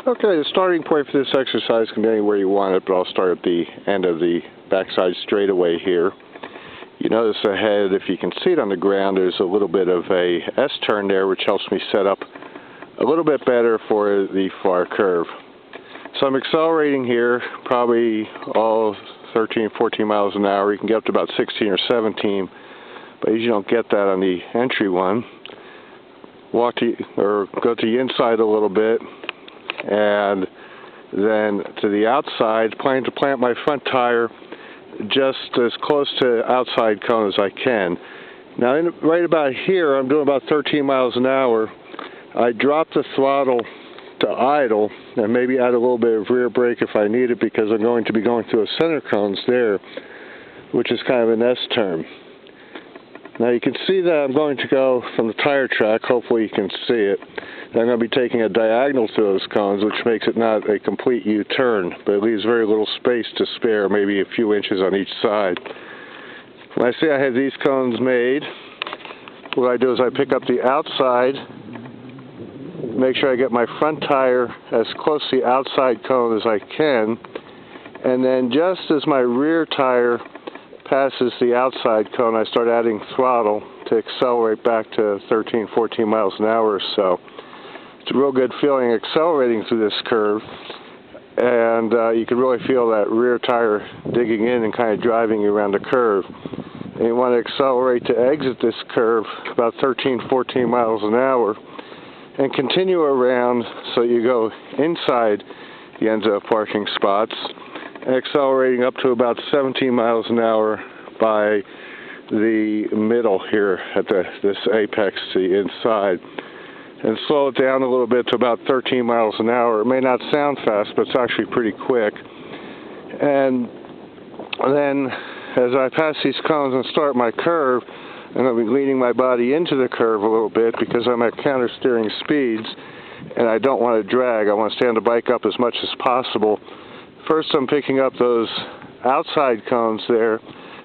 Okay, the starting point for this exercise can be anywhere you want it, but I'll start at the end of the backside straightaway here. You notice ahead, if you can see it on the ground, there's a little bit of a S-turn there, which helps me set up a little bit better for the far curve. So I'm accelerating here, probably all 13, 14 miles an hour. You can get up to about 16 or 17, but you usually don't get that on the entry one. Go to the inside a little bit, and then to the outside, planning to plant my front tire just as close to outside cone as I can. Now, right about here, I'm doing about 13 miles an hour. I drop the throttle to idle and maybe add a little bit of rear brake if I need it, because I'm going to be going through a center cones there, which is kind of an S-turn. Now you can see that I'm going to go from the tire track. Hopefully you can see it. I'm going to be taking a diagonal through those cones, which makes it not a complete U-turn, but it leaves very little space to spare, maybe a few inches on each side. When I say I have these cones made, what I do is I pick up the outside, make sure I get my front tire as close to the outside cone as I can, and then just as my rear tire passes the outside cone, I start adding throttle to accelerate back to 13, 14 miles an hour or so. It's a real good feeling accelerating through this curve, and you can really feel that rear tire digging in and kind of driving you around the curve. And you want to accelerate to exit this curve about 13, 14 miles an hour and continue around so you go inside the ends of parking spots, accelerating up to about 17 miles an hour by the middle here at this apex to the inside, and slow it down a little bit to about 13 miles an hour. It may not sound fast, but it's actually pretty quick. And then as I pass these cones and start my curve, I'm going to be leaning my body into the curve a little bit because I'm at counter steering speeds and I don't want to drag. I want to stand the bike up as much as possible. First, I'm picking up those outside cones there.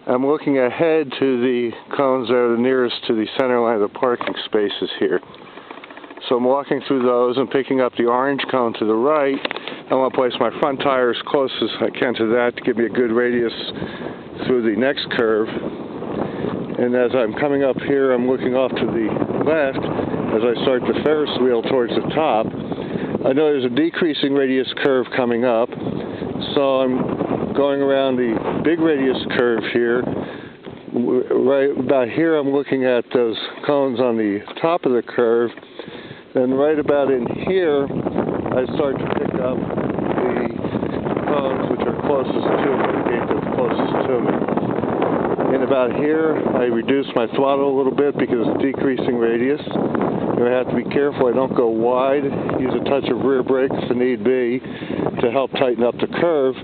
I'm looking ahead to the cones that are the nearest to the center line of the parking spaces here. So I'm walking through those and picking up the orange cone to the right. I want to place my front tire as close as I can to that to give me a good radius through the next curve. And as I'm coming up here, I'm looking off to the left as I start the Ferris wheel towards the top. I know there's a decreasing radius curve coming up, so I'm going around the big radius curve here. Right about here, I'm looking at those cones on the top of the curve. Then right about in here, I start to pick up the cones which are closest to me, the gate that's closest to me. And about here, I reduce my throttle a little bit because it's decreasing radius. And I have to be careful I don't go wide. Use a touch of rear brake if need be to help tighten up the curve.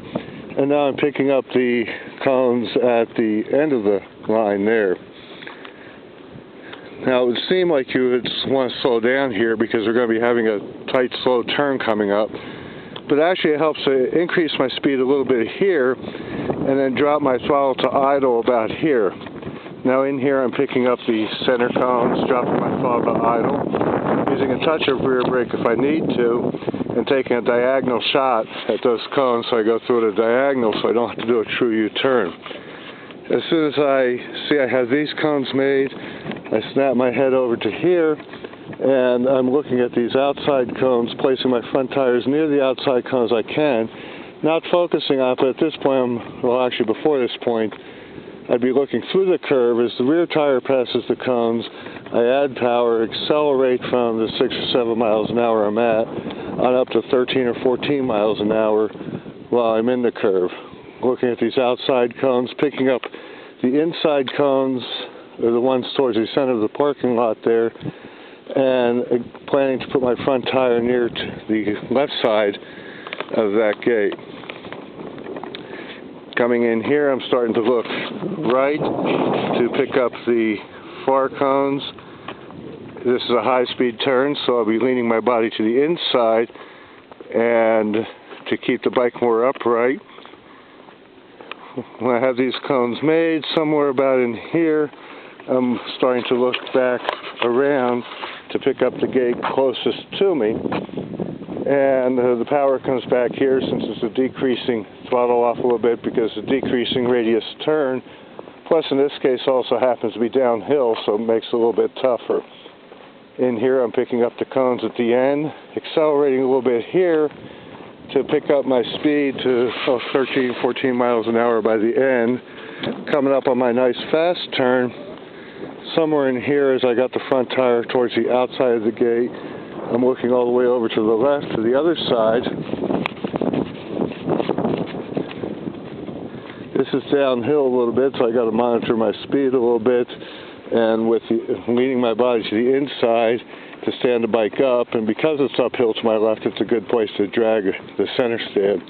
And now I'm picking up the cones at the end of the line there. Now it would seem like you would want to slow down here because we're going to be having a tight, slow turn coming up. But actually it helps to increase my speed a little bit here and then drop my throttle to idle about here. Now in here I'm picking up the center cones, dropping my throttle to idle, using a touch of rear brake if I need to, and taking a diagonal shot at those cones so I go through at a diagonal so I don't have to do a true U-turn. As soon as I see I have these cones made, I snap my head over to here, and I'm looking at these outside cones, placing my front tires near the outside cones I can, not focusing on it, but at this point, actually before this point, I'd be looking through the curve. As the rear tire passes the cones, I add power, accelerate from the 6 or 7 miles an hour I'm at, on up to 13 or 14 miles an hour while I'm in the curve. Looking at these outside cones, picking up the inside cones, or the ones towards the center of the parking lot there, and planning to put my front tire near to the left side of that gate. Coming in here, I'm starting to look right to pick up the far cones. This is a high-speed turn, so I'll be leaning my body to the inside and to keep the bike more upright. When I have these cones made, somewhere about in here, I'm starting to look back around to pick up the gate closest to me. and the power comes back here since it's a decreasing throttle off a little bit because the decreasing radius turn, plus in this case also happens to be downhill, so it makes it a little bit tougher. In here I'm picking up the cones at the end, accelerating a little bit here to pick up my speed to 13, 14 miles an hour by the end. Coming up on my nice fast turn, somewhere in here as I got the front tire towards the outside of the gate, I'm looking all the way over to the left to the other side. This is downhill a little bit, so I got to monitor my speed a little bit, and with leaning my body to the inside to stand the bike up, and because it's uphill to my left, it's a good place to drag the center stand.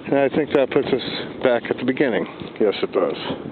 And I think that puts us back at the beginning. Yes, it does.